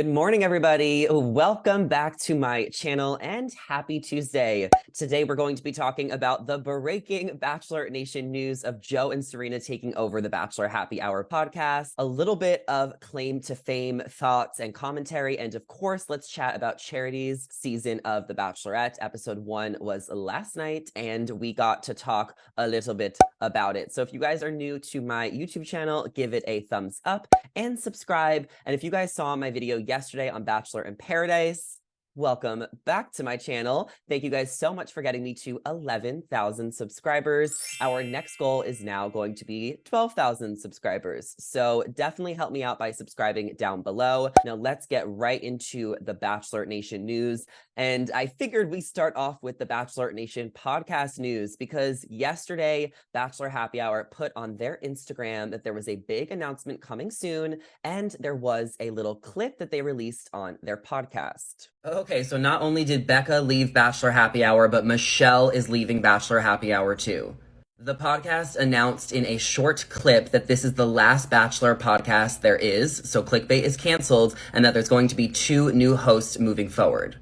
Good morning, everybody. Welcome back to my channel and happy Tuesday. Today, we're going to be talking about the breaking Bachelor Nation news of Joe and Serena taking over the Bachelor Happy Hour podcast, a little bit of claim to fame thoughts and commentary, and of course, let's chat about Charity's season of The Bachelorette. Episode 1 was last night, and we got to talk a little bit about it. So if you guys are new to my YouTube channel, give it a thumbs up and subscribe. And if you guys saw my video yesterday on Bachelor in Paradise, welcome back to my channel. Thank you guys so much for getting me to 11,000 subscribers. Our next goal is now going to be 12,000 subscribers. So definitely help me out by subscribing down below. Now let's get right into the Bachelor Nation news. And I figured we start off with the Bachelor Nation podcast news because yesterday, Bachelor Happy Hour put on their Instagram that there was a big announcement coming soon, and there was a little clip that they released on their podcast. Okay, so not only did Becca leave Bachelor Happy Hour, but Michelle is leaving Bachelor Happy Hour too. The podcast announced in a short clip that this is the last Bachelor podcast there is, so clickbait is canceled, and that there's going to be 2 new hosts moving forward.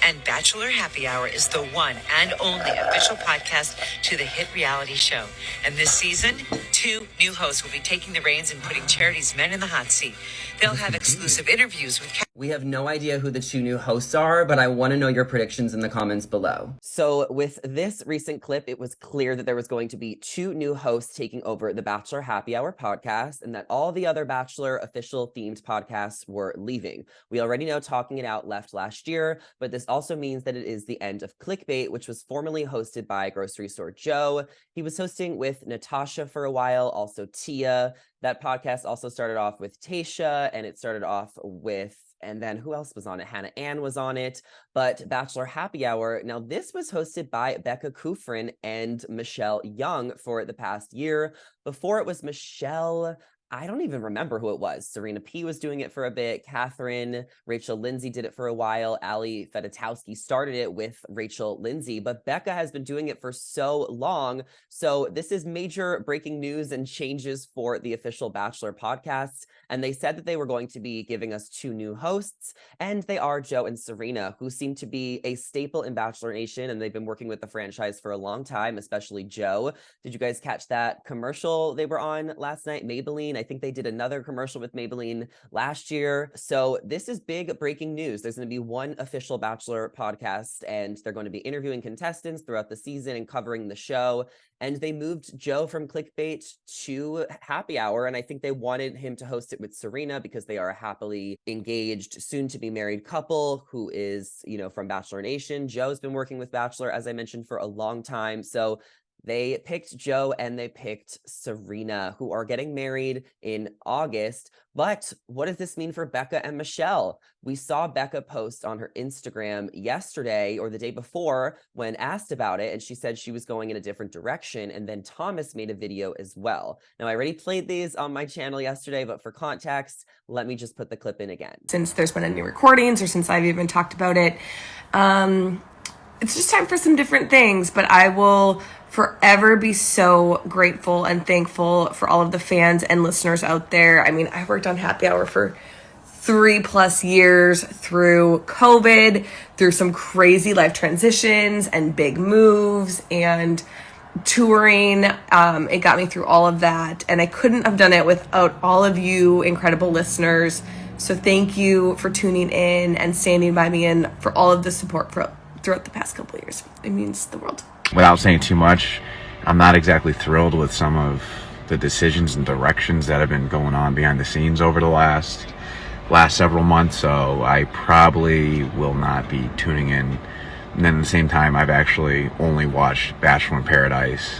And Bachelor Happy Hour is the one and only official podcast to the hit reality show. And this season, 2 new hosts will be taking the reins and putting Charity's men in the hot seat. They'll have exclusive interviews with... We have no idea who the 2 new hosts are, but I want to know your predictions in the comments below. So with this recent clip, it was clear that there was going to be 2 new hosts taking over the Bachelor Happy Hour podcast and that all the other Bachelor official themed podcasts were leaving. We already know Talking It Out left last year, but this also means that it is the end of Clickbait, which was formerly hosted by Grocery Store Joe. He was hosting with Natasha for a while, also Tia. That podcast also started off with Tayshia, and it started off with, and then who else was on it? Hannah Ann was on it. But Bachelor Happy Hour, now this was hosted by Becca Kufrin and Michelle Young for the past year. Before it was Michelle, I don't even remember who it was. Serena P was doing it for a bit. Catherine, Rachel Lindsay did it for a while. Ali Fedotowsky started it with Rachel Lindsay, but Becca has been doing it for so long. So this is major breaking news and changes for the official Bachelor podcast. And they said that they were going to be giving us 2 new hosts, and they are Joe and Serena, who seem to be a staple in Bachelor Nation, and they've been working with the franchise for a long time, especially Joe. Did you guys catch that commercial they were on last night? Maybelline. I think they did another commercial with Maybelline last year. So this is big breaking news. There's going to be 1 official Bachelor podcast, and they're going to be interviewing contestants throughout the season and covering the show. And they moved Joe from Clickbait to Happy Hour, and I think they wanted him to host it with Serena because they are a happily engaged, soon-to-be married couple who is, from Bachelor Nation. Joe's been working with Bachelor, as I mentioned, for a long time. So they picked Joe and they picked Serena, who are getting married in August. But what does this mean for Becca and Michelle? We saw Becca post on her Instagram yesterday or the day before when asked about it, and she said she was going in a different direction. And then Thomas made a video as well. Now, I already played these on my channel yesterday, but for context, let me just put the clip in again. Since there's been any recordings or since I've even talked about it, it's just time for some different things, but I will forever be so grateful and thankful for all of the fans and listeners out there. I mean, I worked on Happy Hour for 3+ years through COVID, through some crazy life transitions and big moves and touring. It got me through all of that, and I couldn't have done it without all of you incredible listeners. So thank you for tuning in and standing by me and for all of the support throughout the past couple of years. It means the world. Without saying too much, I'm not exactly thrilled with some of the decisions and directions that have been going on behind the scenes over the last several months, so I probably will not be tuning in. And then at the same time, I've actually only watched Bachelor in Paradise,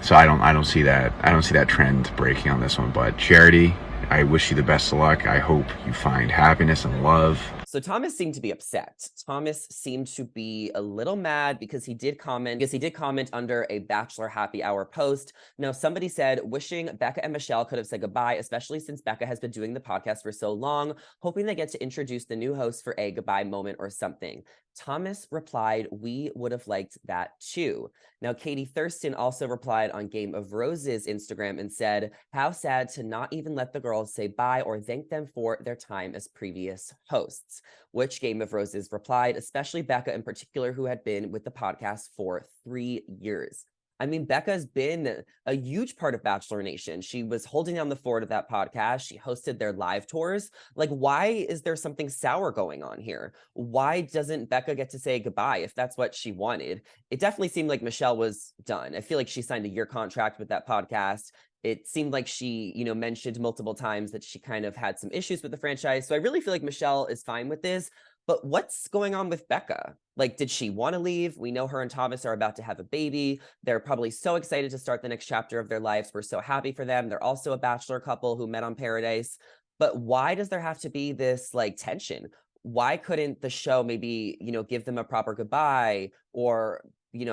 so I don't see that trend breaking on this one. But Charity, I wish you the best of luck. I hope you find happiness and love. So Thomas seemed to be upset. Thomas seemed to be a little mad because he did comment under a Bachelor Happy Hour post. Now, somebody said, wishing Becca and Michelle could have said goodbye, especially since Becca has been doing the podcast for so long, hoping they get to introduce the new host for a goodbye moment or something. Thomas replied, "We would have liked that too." Now, Katie Thurston also replied on Game of Roses Instagram and said, "How sad to not even let the girls say bye or thank them for their time as previous hosts." Which Game of Roses replied, especially Becca in particular, who had been with the podcast for 3 years. I mean, Becca's been a huge part of Bachelor Nation. She was holding down the fort of that podcast. She hosted their live tours. Like, why is there something sour going on here? Why doesn't Becca get to say goodbye if that's what she wanted? It definitely seemed like Michelle was done. I feel like she signed a year contract with that podcast. It seemed like she, mentioned multiple times that she kind of had some issues with the franchise. So I really feel like Michelle is fine with this. But what's going on with Becca? Like, did she want to leave? We know her and Thomas are about to have a baby. They're probably so excited to start the next chapter of their lives. We're so happy for them. They're also a bachelor couple who met on Paradise. But why does there have to be this like tension? Why couldn't the show maybe, give them a proper goodbye or,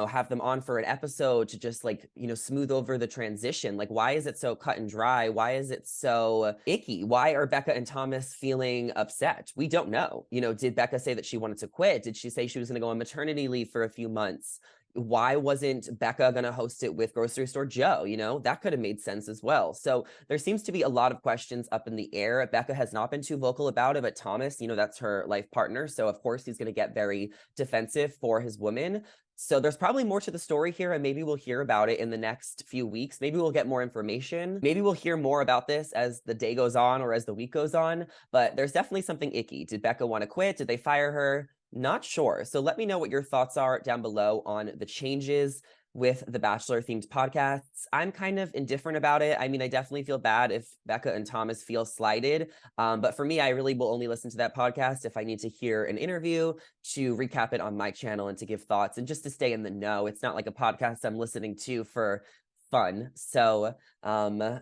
have them on for an episode to just like, smooth over the transition? Like, why is it so cut and dry? Why is it so icky? Why are Becca and Thomas feeling upset? We don't know. Did Becca say that she wanted to quit? Did she say she was going to go on maternity leave for a few months? Why wasn't Becca going to host it with Grocery Store Joe? That could have made sense as well. So there seems to be a lot of questions up in the air. Becca has not been too vocal about it, but Thomas, that's her life partner. So of course he's going to get very defensive for his woman. So there's probably more to the story here, and maybe we'll hear about it in the next few weeks. Maybe we'll get more information. Maybe we'll hear more about this as the day goes on or as the week goes on, but there's definitely something icky. Did Becca want to quit? Did they fire her? Not sure. So let me know what your thoughts are down below on the changes with the Bachelor themed podcasts. I'm kind of indifferent about it. I mean, I definitely feel bad if Becca and Thomas feel slighted. But for me, I really will only listen to that podcast if I need to hear an interview to recap it on my channel and to give thoughts and just to stay in the know. It's not like a podcast I'm listening to for fun. So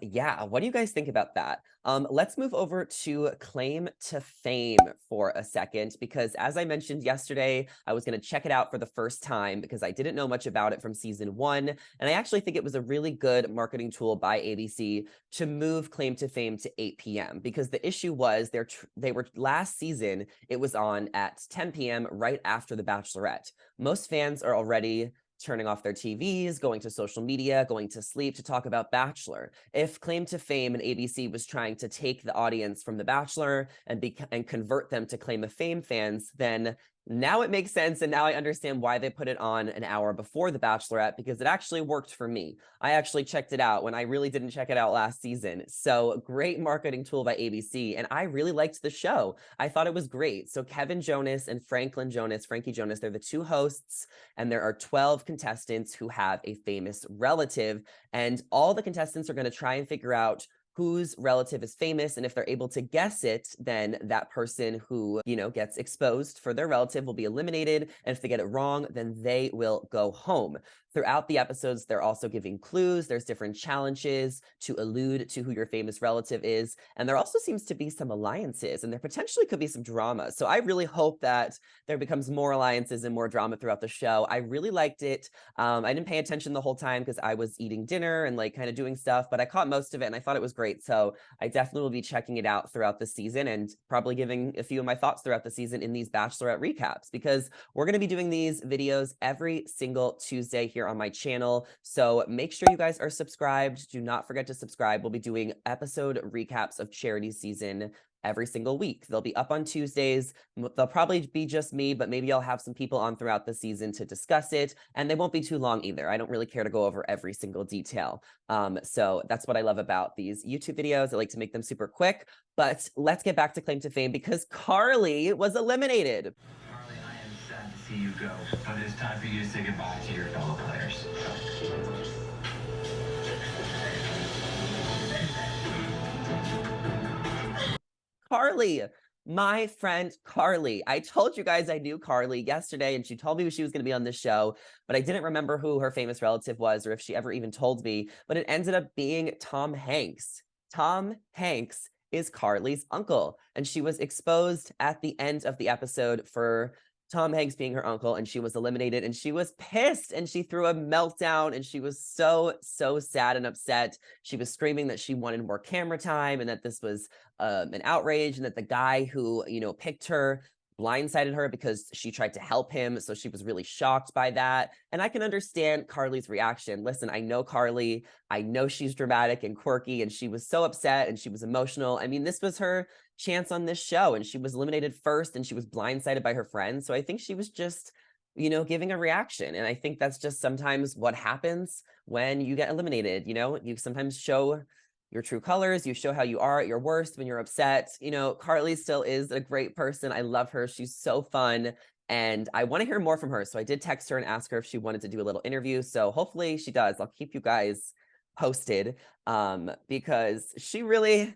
yeah, what do you guys think about that? Let's move over to Claim to Fame for a second, because as I mentioned yesterday, I was going to check it out for the first time because I didn't know much about it from season 1, and I actually think it was a really good marketing tool by ABC to move Claim to Fame to 8 p.m. because the issue was they were last season, it was on at 10 p.m. right after The Bachelorette. Most fans are already turning off their TVs, going to social media, going to sleep to talk about Bachelor. If Claim to Fame and ABC was trying to take the audience from The Bachelor and convert them to Claim of Fame fans, then now it makes sense, and now I understand why they put it on an hour before The Bachelorette, because it actually worked for me. I actually checked it out when I really didn't check it out last season. So great marketing tool by ABC, and I really liked the show. I thought it was great. So Kevin Jonas and Frankie Jonas, they're the two hosts, and there are 12 contestants who have a famous relative, and all the contestants are going to try and figure out whose relative is famous, and if they're able to guess it, then that person who, gets exposed for their relative will be eliminated, and if they get it wrong, then they will go home. Throughout the episodes, they're also giving clues. There's different challenges to allude to who your famous relative is, and there also seems to be some alliances, and there potentially could be some drama. So I really hope that there becomes more alliances and more drama throughout the show. I really liked it. I didn't pay attention the whole time because I was eating dinner and like kind of doing stuff, but I caught most of it and I thought it was great. So I definitely will be checking it out throughout the season and probably giving a few of my thoughts throughout the season in these Bachelorette recaps, because we're going to be doing these videos every single Tuesday here on my channel. So make sure you guys are subscribed. Do not forget to subscribe. We'll be doing episode recaps of Charity season every single week. They'll be up on Tuesdays. They'll probably be just me, but maybe I'll have some people on throughout the season to discuss it, and they won't be too long either. I don't really care to go over every single detail. So that's what I love about these YouTube videos. I like to make them super quick, but let's get back to Claim to Fame because Carly was eliminated. Carly, I am sad to see you go, but it's time for you to say goodbye to your fellow players. Carly, my friend Carly. I told you guys I knew Carly yesterday, and she told me she was going to be on this show, but I didn't remember who her famous relative was or if she ever even told me, but it ended up being Tom Hanks. Tom Hanks is Carly's uncle, and she was exposed at the end of the episode for Tom Hanks being her uncle, and she was eliminated, and she was pissed, and she threw a meltdown, and she was so sad and upset. She was screaming that she wanted more camera time and that this was an outrage, and that the guy who, picked her blindsided her because she tried to help him. So she was really shocked by that. And I can understand Carly's reaction. Listen, I know Carly. I know she's dramatic and quirky, and she was so upset and she was emotional. I mean, this was her chance on this show, and she was eliminated first and she was blindsided by her friends. So I think she was just, giving a reaction. And I think that's just sometimes what happens when you get eliminated. You sometimes show your true colors. You show how you are at your worst when you're upset. Carly still is a great person. I love her. She's so fun. And I want to hear more from her. So I did text her and ask her if she wanted to do a little interview. So hopefully she does. I'll keep you guys posted because she really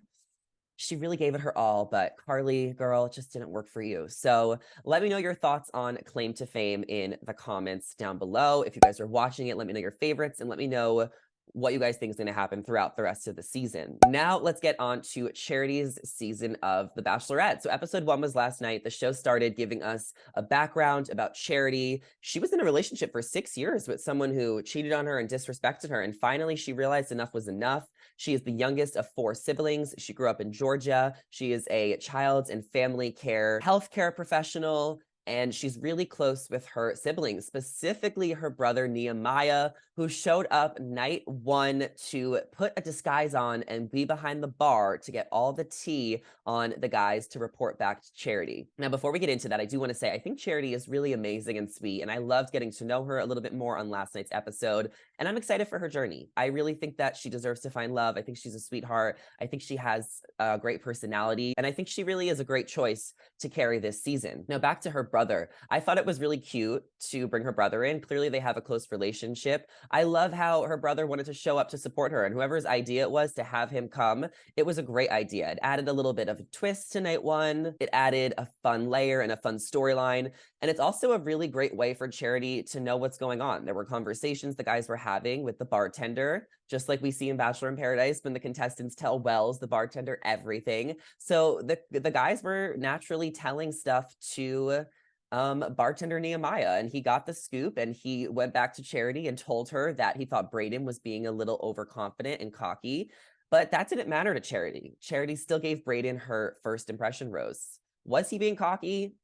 gave it her all, but Carly, girl, it just didn't work for you. So let me know your thoughts on Claim to Fame in the comments down below. If you guys are watching it, let me know your favorites and let me know what you guys think is going to happen throughout the rest of the season. Now let's get on to Charity's season of The Bachelorette. So episode 1 was last night. The show started giving us a background about Charity. She was in a relationship for 6 years with someone who cheated on her and disrespected her. And finally, she realized enough was enough. She is the youngest of 4 siblings. She grew up in Georgia. She is a child and family care healthcare professional. And she's really close with her siblings, specifically her brother Nehemiah, who showed up night 1 to put a disguise on and be behind the bar to get all the tea on the guys to report back to Charity. Now, before we get into that, I do want to say I think Charity is really amazing and sweet, and I loved getting to know her a little bit more on last night's episode, and I'm excited for her journey. I really think that she deserves to find love. I think she's a sweetheart. I think she has a great personality, and I think she really is a great choice to carry this season. Now, back to her brother. I thought it was really cute to bring her brother in. Clearly, they have a close relationship. I love how her brother wanted to show up to support her, and whoever's idea it was to have him come, it was a great idea. It added a little bit of a twist to night 1. It added a fun layer and a fun storyline, and it's also a really great way for Charity to know what's going on. There were conversations the guys were having with the bartender, just like we see in Bachelor in Paradise when the contestants tell Wells, the bartender, everything. So the guys were naturally telling stuff to bartender Nehemiah, and he got the scoop, and he went back to Charity and told her that he thought Brayden was being a little overconfident and cocky, but that didn't matter to Charity. Charity still gave Brayden her first impression rose. Was he being cocky?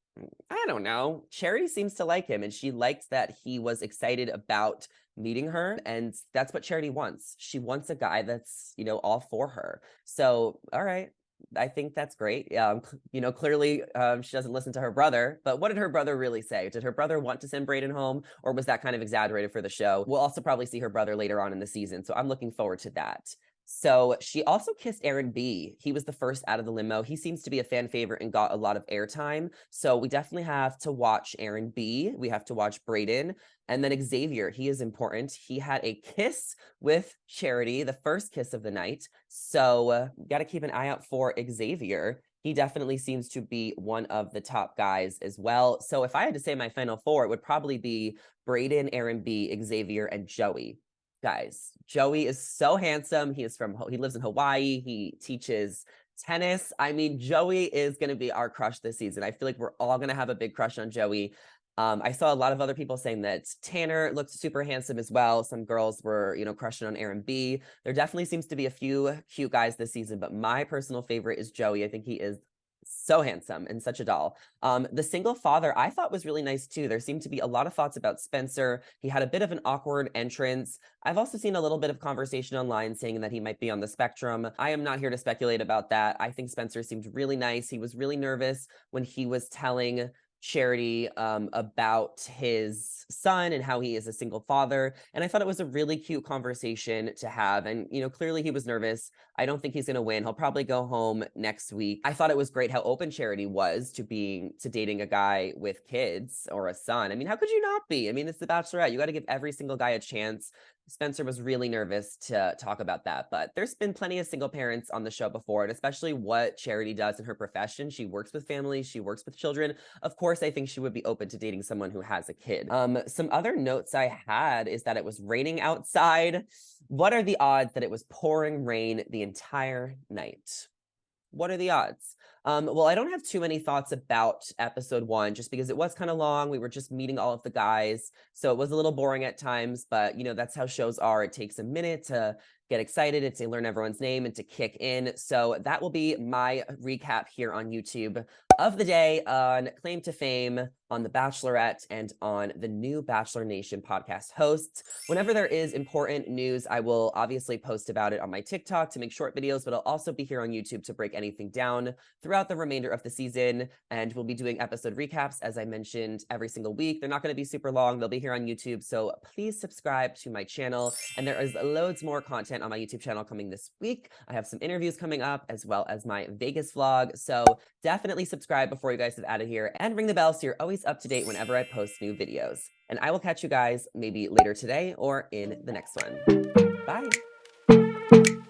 I don't know. Charity seems to like him, and she liked that he was excited about meeting her, and that's what Charity wants. She wants a guy that's, all for her. So, all right. I think that's great. Clearly she doesn't listen to her brother, but what did her brother really say? Did her brother want to send Brayden home, or was that kind of exaggerated for the show? We'll also probably see her brother later on in the season, so I'm looking forward to that. So she also kissed Aaron B. He was the first out of the limo. He seems to be a fan favorite and got a lot of airtime. So we definitely have to watch Aaron B. We have to watch Brayden. And then Xavier, he is important. He had a kiss with Charity, the first kiss of the night. So got to keep an eye out for Xavier. He definitely seems to be one of the top guys as well. So if I had to say my final 4, it would probably be Brayden, Aaron B., Xavier, and Joey. Guys, Joey is so handsome. He lives in Hawaii. He teaches tennis. I mean, Joey is going to be our crush this season. I feel like we're all going to have a big crush on Joey. I saw a lot of other people saying that Tanner looked super handsome as well. Some girls were, crushing on Aaron B. There definitely seems to be a few cute guys this season, but my personal favorite is Joey. I think he is so handsome and such a doll. The single father I thought was really nice too. There seemed to be a lot of thoughts about Spencer. He had a bit of an awkward entrance. I've also seen a little bit of conversation online saying that he might be on the spectrum. I am not here to speculate about that. I think Spencer seemed really nice. He was really nervous when he was telling Charity about his son and how he is a single father, and I thought it was a really cute conversation to have. And clearly he was nervous. I don't think he's gonna win. He'll probably go home next week. I thought it was great how open Charity was to dating a guy with kids or a son. I mean, how could you not be? I mean, it's The Bachelorette. You got to give every single guy a chance. Spencer was really nervous to talk about that, but there's been plenty of single parents on the show before, and especially what Charity does in her profession. She works with families, she works with children. Of course, I think she would be open to dating someone who has a kid. Some other notes I had is that it was raining outside. What are the odds that it was pouring rain the entire night? What are the odds? Well, I don't have too many thoughts about episode 1 just because it was kind of long. We were just meeting all of the guys, so it was a little boring at times, but that's how shows are. It takes a minute to get excited and to learn everyone's name and to kick in. So that will be my recap here on YouTube of the day on Claim to Fame, on The Bachelorette, and on the new Bachelor Nation podcast hosts. Whenever there is important news, I will obviously post about it on my TikTok to make short videos, but I'll also be here on YouTube to break anything down throughout the remainder of the season. And we'll be doing episode recaps, as I mentioned, every single week. They're not going to be super long. They'll be here on YouTube. So please subscribe to my channel. And there is loads more content on my YouTube channel coming this week. I have some interviews coming up, as well as my Vegas vlog. So definitely subscribe before you guys have out of here, and ring the bell so you're always up to date whenever I post new videos. And I will catch you guys maybe later today or in the next one. Bye.